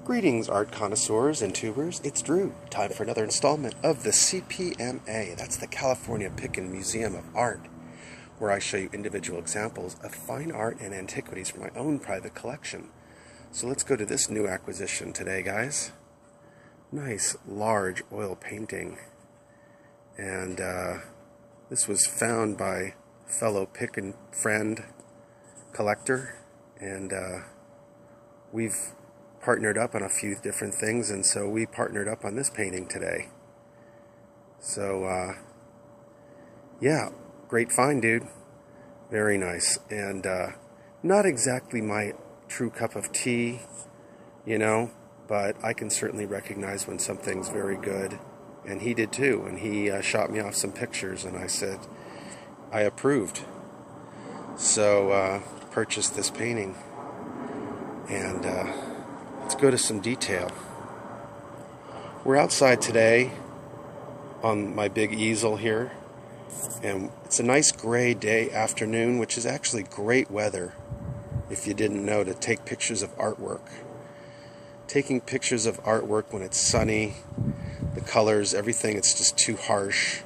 Greetings, art connoisseurs and tubers. It's Drew. Time for another installment of the CPMA. That's the California PICKIN Museum of Art, where I show you individual examples of fine art and antiquities from my own private collection. So let's go to this new acquisition today, guys. Nice, large oil painting. And this was found by fellow PICKIN friend collector, and we've partnered up on a few different things, and so we partnered up on this painting today. So yeah, great find, dude. Very nice, and not exactly my true cup of tea, you know, but I can certainly recognize when something's very good, and he did too. And he shot me off some pictures, and I said I approved. So purchased this painting, and let's go to some detail. We're outside today on my big easel here, and it's a nice gray day afternoon, which is actually great weather, if you didn't know, to take pictures of artwork. Taking pictures of artwork when it's sunny, the colors, everything, it's just too harsh.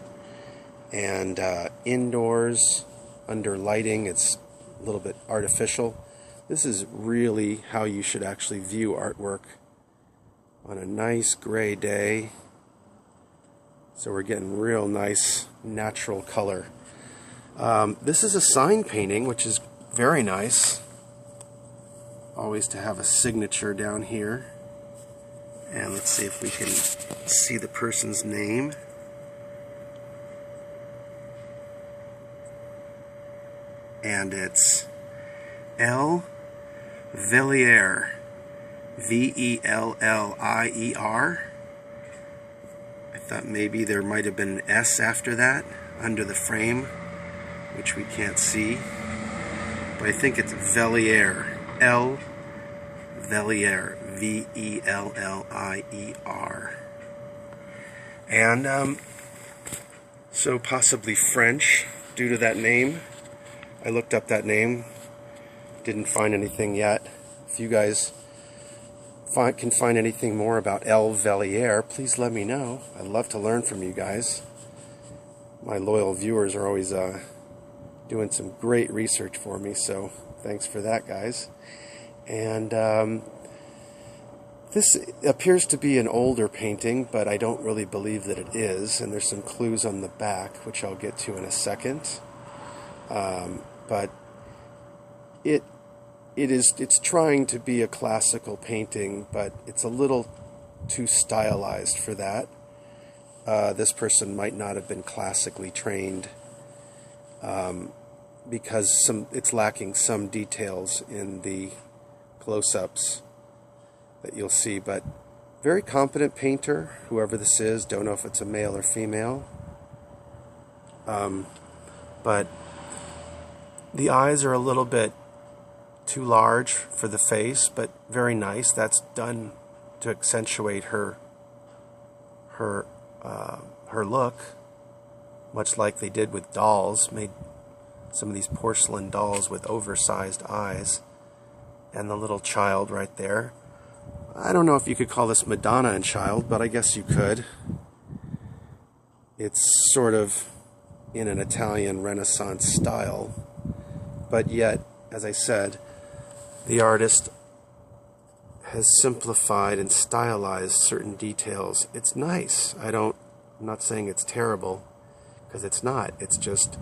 And indoors, under lighting, it's a little bit artificial. This is really how you should actually view artwork on a nice gray day. So we're getting real nice natural color. This is a sign painting, which is very nice. Always to have a signature down here. And let's see if we can see the person's name. And it's L.vellier, V-E-L-L-I-E-R. I thought maybe there might have been an S after that, under the frame, which we can't see. But I think it's Vellier, L.vellier, V-E-L-L-I-E-R. And so possibly French, due to that name. I looked up that name, didn't find anything yet. If you guys can find anything more about L.vellier, please let me know. I'd love to learn from you guys. My loyal viewers are always doing some great research for me, so thanks for that, guys. And this appears to be an older painting, but I don't really believe that it is, and there's some clues on the back, which I'll get to in a second. But it's trying to be a classical painting, but it's a little too stylized for that. This person might not have been classically trained, because it's lacking some details in the close-ups that you'll see. But very competent painter, whoever this is. Don't know if it's a male or female. But the eyes are a little bit too large for the face, but very nice. That's done to accentuate her look, much like they did with dolls. Made some of these porcelain dolls with oversized eyes, and the little child right there. I don't know if you could call this Madonna and child, but I guess you could. It's sort of in an Italian Renaissance style. But yet, as I said, the artist has simplified and stylized certain details. It's nice. I'm not saying it's terrible, because it's not. It's just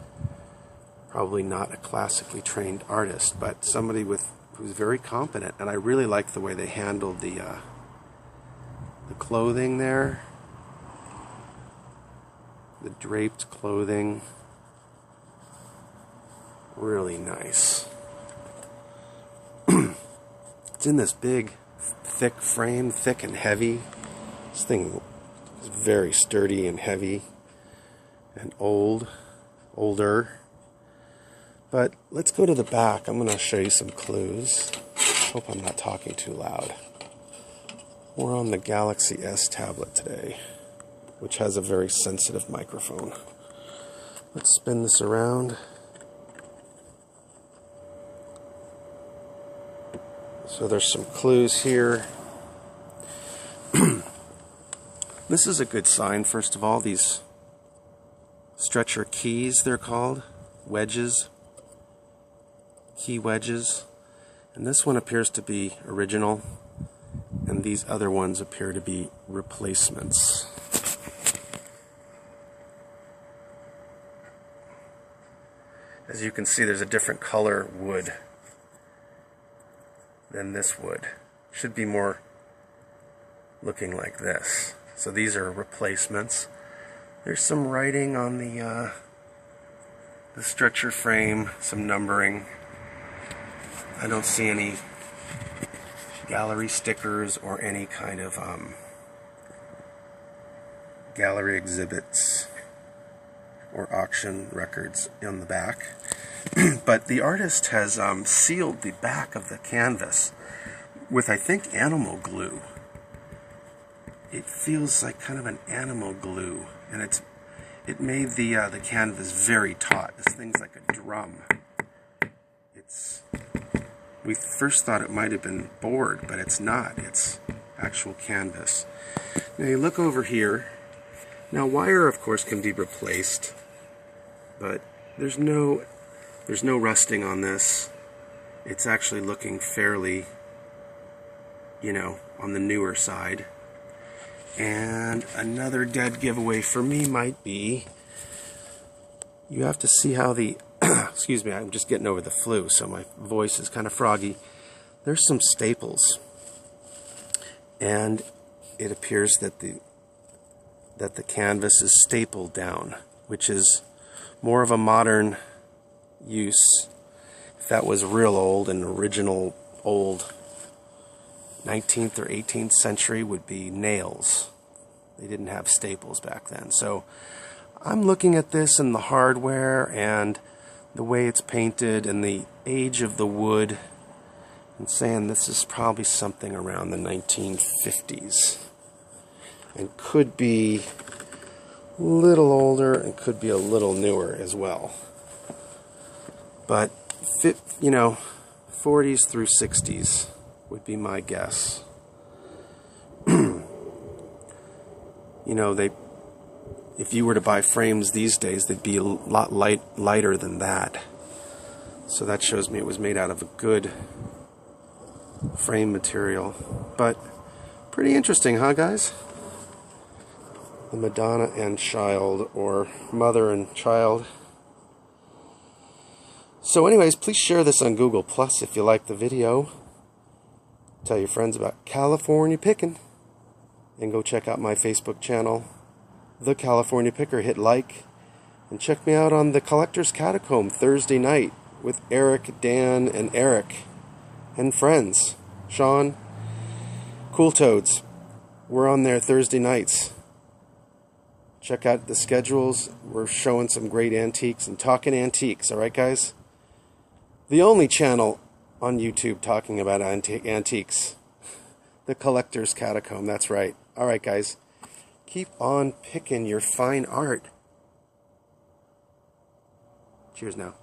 probably not a classically trained artist, but somebody who's very competent. And I really like the way they handled the clothing there, the draped clothing. Really nice. It's in this big, thick frame, thick and heavy. This thing is very sturdy and heavy and older. But let's go to the back. I'm going to show you some clues. Hope I'm not talking too loud. We're on the Galaxy S tablet today, which has a very sensitive microphone. Let's spin this around. So there's some clues here. This is a good sign, first of all. These stretcher keys, they're called. Wedges. Key wedges. And this one appears to be original. And these other ones appear to be replacements. As you can see, there's a different color wood than this wood. Should be more looking like this. So these are replacements. There's some writing on the stretcher frame, some numbering. I don't see any gallery stickers or any kind of gallery exhibits or auction records on the back. But the artist has sealed the back of the canvas with, I think, animal glue. It feels like kind of an animal glue, and it made the canvas very taut. This thing's like a drum. We first thought it might have been board, but it's not. It's actual canvas. Now you look over here. Now wire, of course, can be replaced, but there's no rusting on this. It's actually looking fairly, on the newer side. And another dead giveaway for me might be, you have to see how the, excuse me, I'm just getting over the flu, so my voice is kind of froggy. There's some staples. And it appears that the canvas is stapled down, which is more of a modern use. If that was real old, an original old 19th or 18th century, would be nails. They didn't have staples back then. So I'm looking at this and the hardware and the way it's painted and the age of the wood and saying this is probably something around the 1950s and could be a little older and could be a little newer as well. But 40s through 60s would be my guess. If you were to buy frames these days, they'd be a lot lighter than that. So that shows me it was made out of a good frame material. But pretty interesting, huh, guys? The Madonna and Child, or Mother and Child. So anyways, please share this on Google Plus if you like the video. Tell your friends about California Pickin'. And go check out my Facebook channel, The California Picker. Hit like. And check me out on the Collector's Catacomb Thursday night with Eric, Dan, and Eric. And friends. Sean. Cool Toads. We're on there Thursday nights. Check out the schedules. We're showing some great antiques and talking antiques. Alright, guys? The only channel on YouTube talking about antiques. The Collector's Catacomb. That's right. Alright, guys. Keep on picking your fine art. Cheers now.